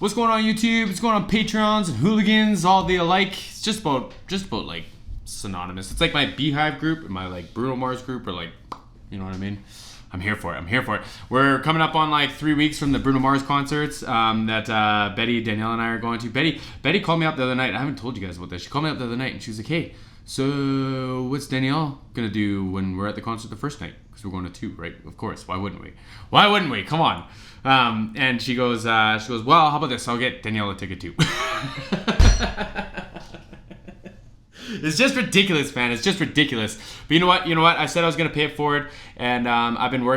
What's going on YouTube? What's going on Patreons and hooligans, all the alike? It's just about like synonymous. It's like my Beehive group and my like Bruno Mars group, or like, you know what I mean? I'm here for it. We're coming up on like 3 weeks from the Bruno Mars concerts that Betty, Danielle, and I are going to. Betty called me up the other night. I haven't told you guys about this. She called me up the other night and she was like, hey, so what's Danielle gonna do when we're at the concert the first night? Because we're going to 2, right? Of course. Why wouldn't we? Come on. And she goes, well, how about this? I'll get Danielle a ticket too. It's just ridiculous, man. It's just ridiculous. But you know what? I said I was gonna pay it forward, and I've been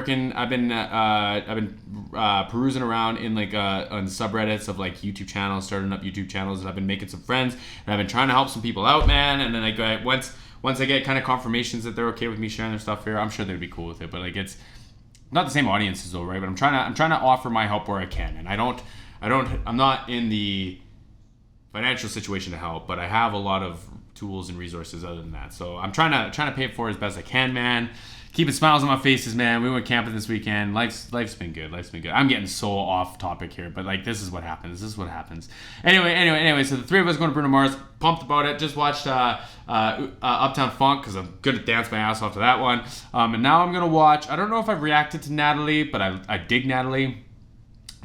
perusing around in like on subreddits of like YouTube channels, starting up YouTube channels, and I've been making some friends, and I've been trying to help some people out, man. And then like once I get kind of confirmations that they're okay with me sharing their stuff here, I'm sure they'd be cool with it. But like it's not the same audiences though, right? But I'm trying to offer my help where I can, and I'm not in the financial situation to help, but I have a lot of tools and resources other than that. So I'm trying to pay it forward as best I can, man. Keeping smiles on my faces, man. We went camping this weekend. Life's been good. I'm getting so off topic here, but like this is what happens. Anyway. So the 3 of us going to Bruno Mars. Pumped about it. Just watched Uptown Funk because I'm good at dance my ass off to that one. And now I'm gonna watch. I don't know if I've reacted to Natalie, but I dig Natalie.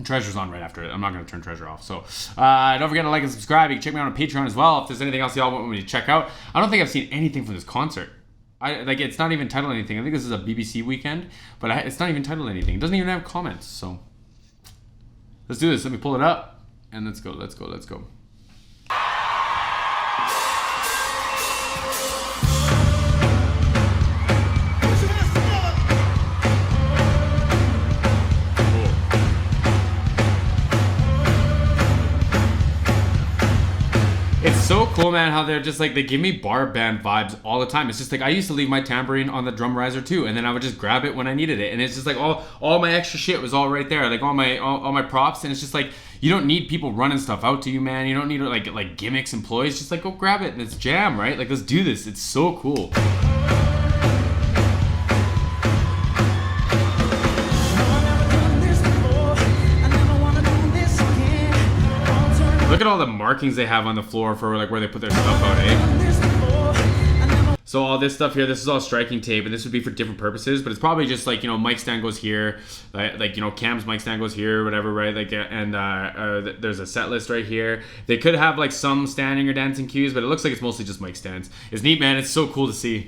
Treasure's on right after it. I'm not going to turn Treasure off. So don't forget to like and subscribe. You can check me out on Patreon as well if there's anything else y'all want me to check out. I don't think I've seen anything from this concert. It's not even titled anything. I think this is a BBC weekend, but it's not even titled anything. It doesn't even have comments. So let's do this. Let me pull it up and let's go. So cool, man, how they're just like, they give me bar band vibes all the time. It's just like, I used to leave my tambourine on the drum riser too, and then I would just grab it when I needed it, and it's just like all my extra shit was all right there, like all my props, and it's just like, you don't need people running stuff out to you, man. You don't need like gimmicks, employees. Just like, go grab it and it's jam, right? Like, let's do this. It's so cool. Look at all the markings they have on the floor for like where they put their stuff out, eh? So all this stuff here, this is all striking tape, and this would be for different purposes, but it's probably just like, mic stand goes here, like Cam's mic stand goes here, whatever, right? Like, and there's a set list right here. They could have like some standing or dancing cues, but it looks like it's mostly just mic stands. It's neat, man. It's so cool to see.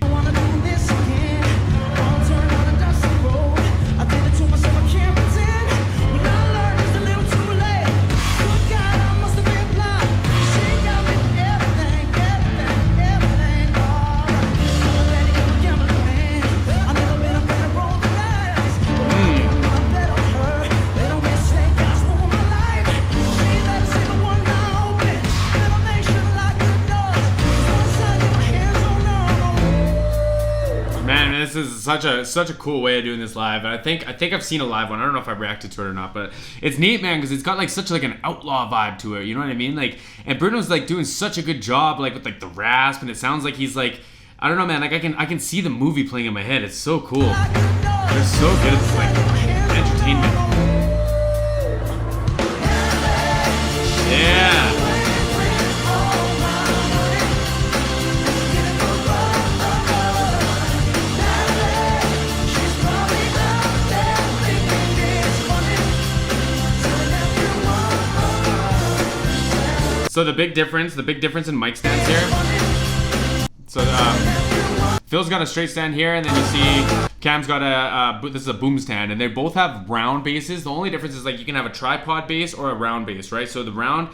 This is such a cool way of doing this live. And I think I've seen a live one. I don't know if I've reacted to it or not, but it's neat, man, because it's got like such like an outlaw vibe to it. You know what I mean? Like, and Bruno's like doing such a good job, like with like the rasp, and it sounds like he's like, I don't know, man. Like I can see the movie playing in my head. It's so cool. They're so good. It's like entertainment. Yeah. So the big difference in mic stands here. So Phil's got a straight stand here, and then you see Cam's got this is a boom stand, and they both have round bases. The only difference is like you can have a tripod base or a round base, right? So the round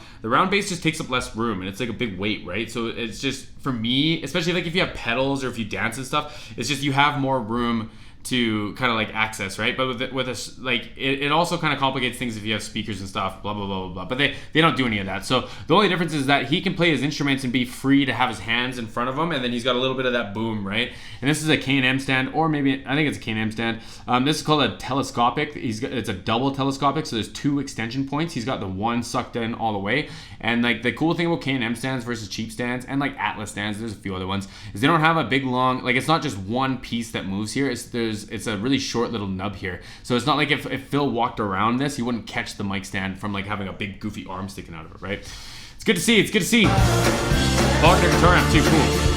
base just takes up less room, and it's like a big weight, right? So it's just, for me, especially like if you have pedals or if you dance and stuff, it's just you have more room to kind of like access, right? But with a like it also kind of complicates things if you have speakers and stuff, blah blah blah blah blah. But they don't do any of that. So the only difference is that he can play his instruments and be free to have his hands in front of him, and then he's got a little bit of that boom, right? And this is a K&M stand, or maybe I think it's a K&M stand. This is called a telescopic. It's a double telescopic, so there's 2 extension points. He's got the one sucked in all the way. And like the cool thing about K&M stands versus cheap stands and like Atlas stands, there's a few other ones, is they don't have a big long, like it's not just one piece that moves here. There's it's a really short little nub here. So it's not like if Phil walked around this, he wouldn't catch the mic stand from like having a big goofy arm sticking out of it, right? It's good to see. It's good to see. Wagner guitar amp too, cool.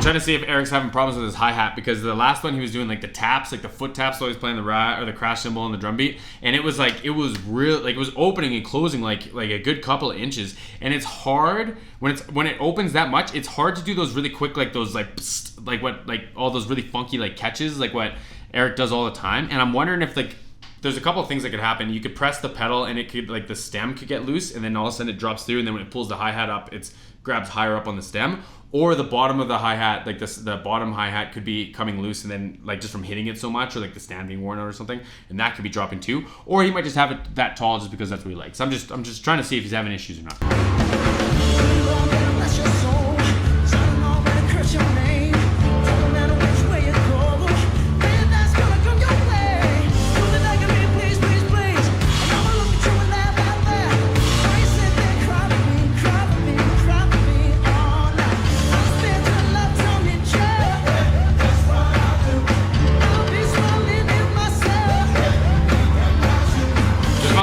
Trying to see if Eric's having problems with his hi-hat, because the last one he was doing like the taps, like the foot taps, so he's playing the or the crash cymbal and the drum beat, and it was real, like it was opening and closing like a good couple of inches, and it's hard when it opens that much. It's hard to do those really quick, like those like psst, like all those really funky like catches, like what Eric does all the time. And I'm wondering if like there's a couple of things that could happen. You could press the pedal and it could, like the stem could get loose, and then all of a sudden it drops through, and then when it pulls the hi-hat up, it grabs higher up on the stem. Or the bottom of the hi-hat, like the bottom hi-hat could be coming loose, and then like just from hitting it so much, or like the stand being worn out or something, and that could be dropping too. Or he might just have it that tall just because that's what he likes. I'm just trying to see if he's having issues or not.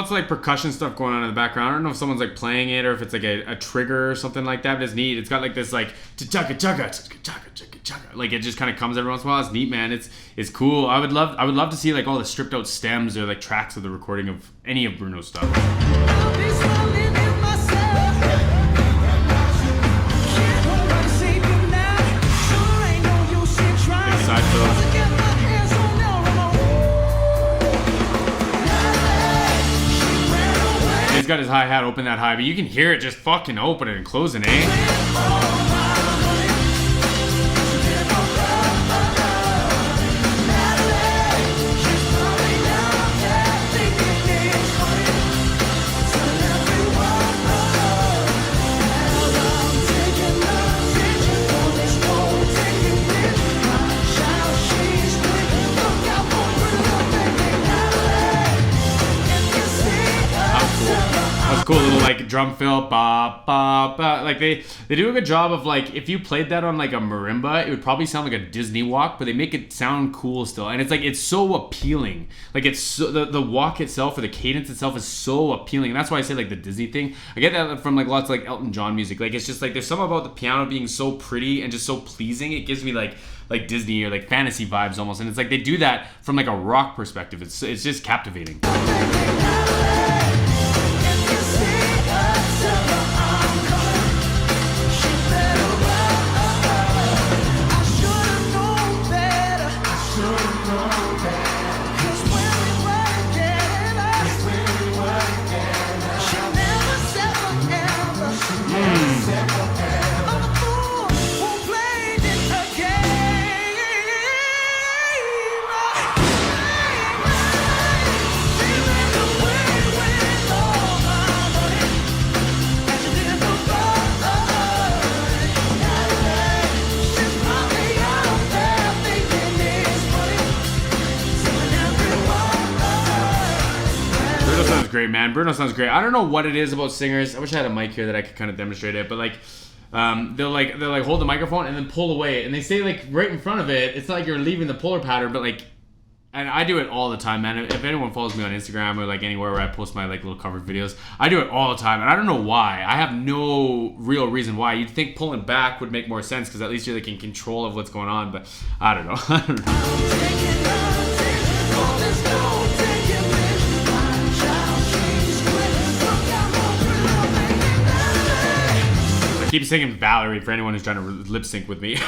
Like percussion stuff going on in the background. I don't know if someone's like playing it or if it's like a trigger or something like that, but it's neat. It's got like this like chugga chugga chugga chugga chugga, like it just kind of comes every once in a while. It's neat, man. It's cool. I would love to see like all the stripped out stems or like tracks of the recording of any of Bruno's stuff. Side fill. He's got his hi-hat open that high, but you can hear it just fucking opening and closing, eh? Cool little like drum fill, ba ba ba. Like they do a good job of like, if you played that on like a marimba, it would probably sound like a Disney walk, but they make it sound cool still, and it's so appealing. Like it's so, the walk itself or the cadence itself is so appealing, and that's why I say like the Disney thing. I get that from like lots of like Elton John music. Like it's just like there's something about the piano being so pretty and just so pleasing. It gives me like Disney or like fantasy vibes almost, and it's like they do that from like a rock perspective. It's just captivating. Great, man. Bruno sounds great. I don't know what it is about singers. I wish I had a mic here that I could kind of demonstrate it, but like they'll hold the microphone and then pull away, and they say like right in front of it. It's not like you're leaving the polar pattern, but like, and I do it all the time, man. If anyone follows me on Instagram or like anywhere where I post my like little covered videos, I do it all the time, and I don't know why. I have no real reason why. You'd think pulling back would make more sense because at least you're like in control of what's going on, but I don't know. I don't know. Keep singing Valerie for anyone who's trying to lip sync with me. Oops.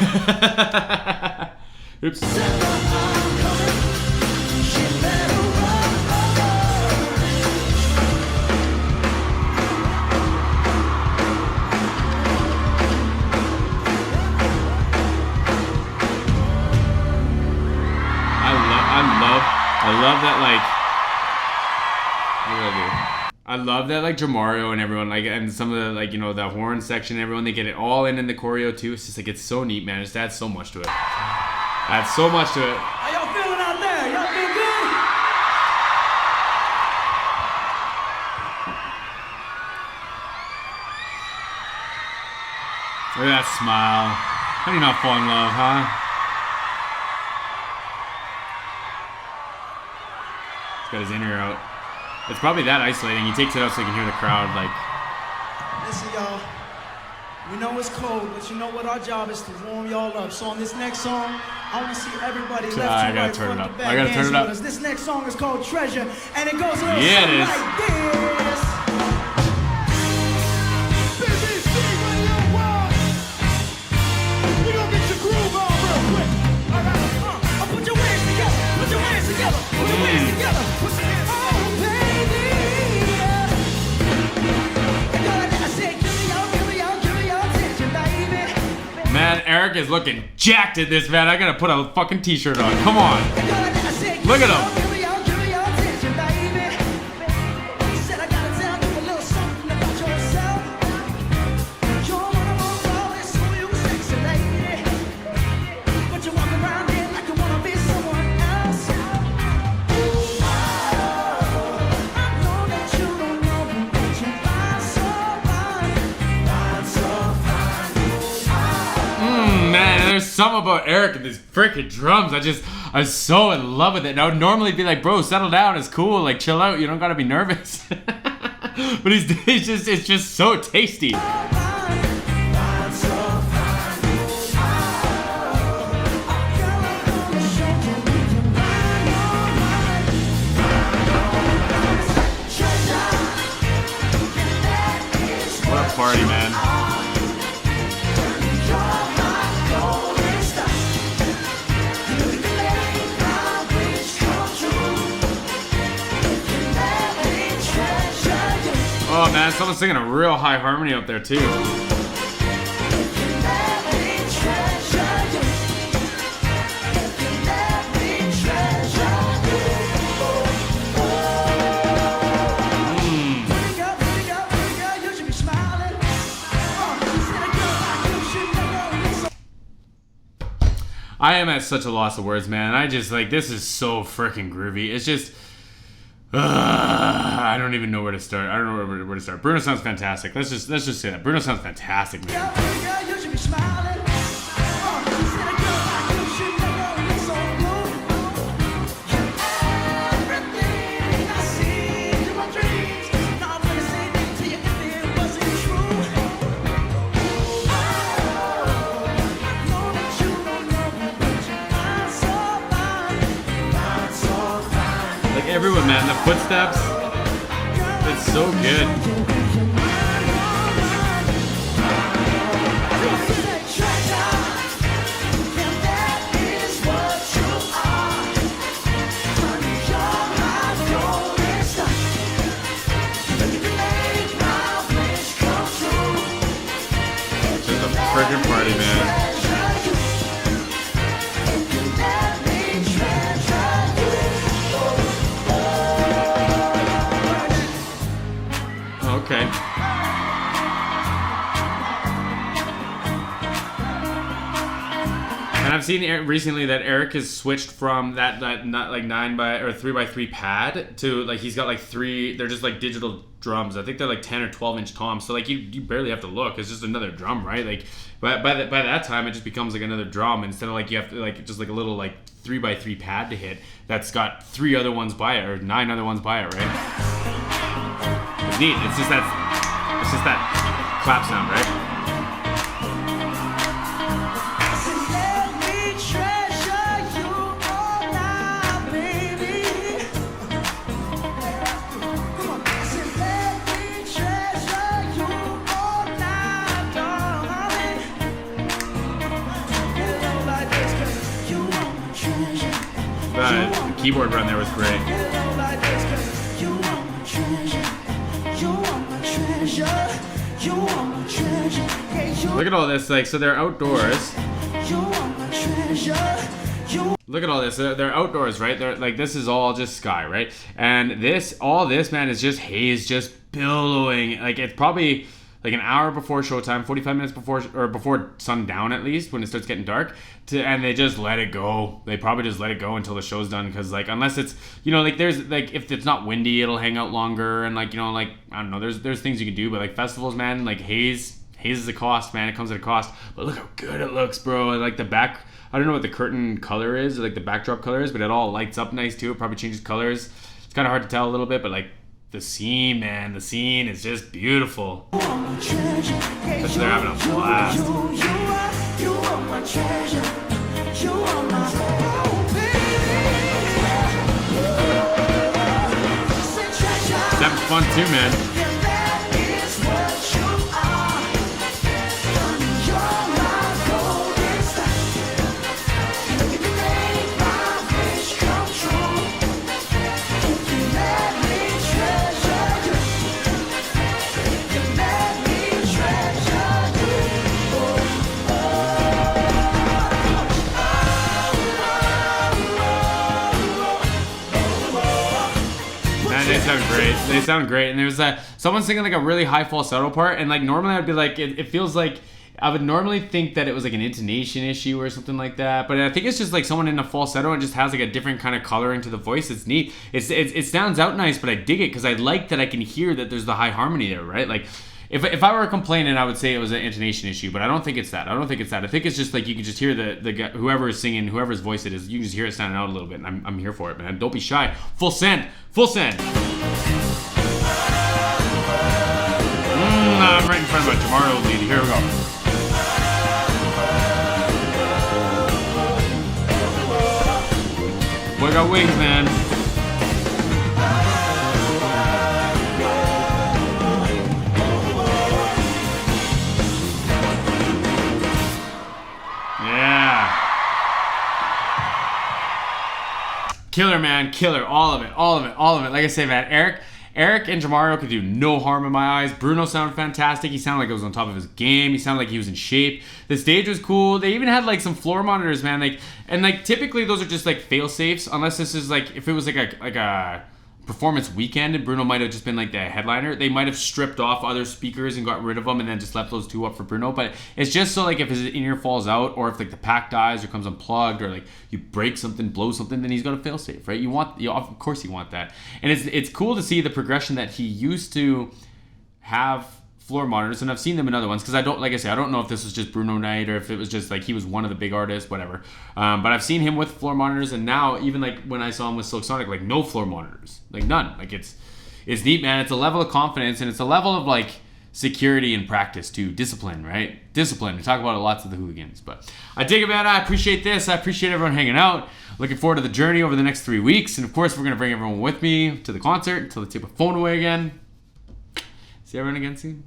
I love that, like, what did I do? I love that like Jamario and everyone like and some of the like you know the horn section, everyone they get it all in the choreo too. It's just like it's so neat, man. It just adds so much to it. Adds so much to it. How y'all feeling out there? Y'all feel good? Look at that smile. How do you not fall in love, huh? He's got his in-ear out. It's probably that isolating. He takes it out so he can hear the crowd, like... Listen, y'all. We know it's cold, but you know what? Our job is to warm y'all up. So on this next song, I want to see everybody left to right, front to back. I gotta turn it up. This next song is called Treasure, and it goes a little yeah, something it is. like this. Man, Eric is looking jacked at this, man. I gotta put a fucking t-shirt on. Come on. Look at him. There's something about Eric and these freaking drums. I'm so in love with it. And I would normally be like, bro, settle down. It's cool. Like, chill out. You don't gotta be nervous. But it's just so tasty. What a party, man. Oh man, someone's singing a real high harmony up there too. I am at such a loss of words, man. I just like this is so freaking groovy. It's just I don't even know where to start. I don't know where to start. Bruno sounds fantastic. Let's just say that. Bruno sounds fantastic, man. Everyone, man, the footsteps, it's so good. It's just a friggin' party, man. Okay. And I've seen recently that Eric has switched from that not like 3x3 pad to like he's got like 3. They're just like digital drums. I think they're like 10 or 12-inch toms. So like you barely have to look. It's just another drum, right? Like by that time it just becomes like another drum instead of like you have to like just like a little like 3x3 pad to hit that's got 3 other ones by it or 9 other ones by it, right? It's neat. It's just that clap sound, right? The keyboard run there was great. Look at all this, like, so they're outdoors. Look at all this, they're outdoors, right? They're like, this is all just sky, right? And all this, man, is just haze, just billowing. Like it's probably like an hour before showtime, 45 minutes before, or before sundown at least, when it starts getting dark, and they just let it go. They probably just let it go until the show's done, because like unless it's, you know, like there's like, if it's not windy, it'll hang out longer, and like, you know, like I don't know, there's things you can do, but like festivals, man, like haze is a cost, man. It comes at a cost, but look how good it looks, bro. And like the back, I don't know what the curtain color is, or like the backdrop color is, but it all lights up nice too. It probably changes colors. It's kind of hard to tell a little bit, but like the scene, man, the scene is just beautiful. Especially they're having a blast. It's having fun too, man. They sound great. And there's someone singing like a really high falsetto part, and like normally I'd be like, it feels like I would normally think that it was like an intonation issue or something like that, but I think it's just like someone in a falsetto and just has like a different kind of coloring to the voice. It's neat. It sounds out nice, but I dig it because I like that I can hear that there's the high harmony there, right? Like if I were complaining, I would say it was an intonation issue, but I don't think it's that. I think it's just like you can just hear the guy, whoever is singing, whoever's voice it is, you can just hear it standing out a little bit, and I'm here for it, man. Don't be shy. Full send. I'm right in front of my Jamaro lead. Here we go. Boy got wings, man. Yeah. Killer, man. Killer. All of it. Like I say, man, Eric and Jamaro could do no harm in my eyes. Bruno sounded fantastic. He sounded like he was on top of his game. He sounded like he was in shape. The stage was cool. They even had like some floor monitors, man. Like typically those are just like fail safes, unless this is like, if it was like a performance weekend and Bruno might have just been like the headliner, they might have stripped off other speakers and got rid of them and then just left those two up for Bruno. But it's just so like if his in-ear falls out, or if like the pack dies or comes unplugged, or like you break something, blow something, then he's got a fail safe, right? Of course you want that. And it's cool to see the progression that he used to have floor monitors, and I've seen them in other ones, because I don't know if this was just Bruno night or if it was just like he was one of the big artists, whatever. But I've seen him with floor monitors, and now even like when I saw him with Silk Sonic, like no floor monitors, like none. Like it's neat, man. It's a level of confidence, and it's a level of like security and practice too. Discipline, right? Discipline. We talk about it lots of the hooligans, but I dig it, man. I appreciate this. I appreciate everyone hanging out. Looking forward to the journey over the next 3 weeks, and of course we're gonna bring everyone with me to the concert until they take my phone away again. See everyone again soon.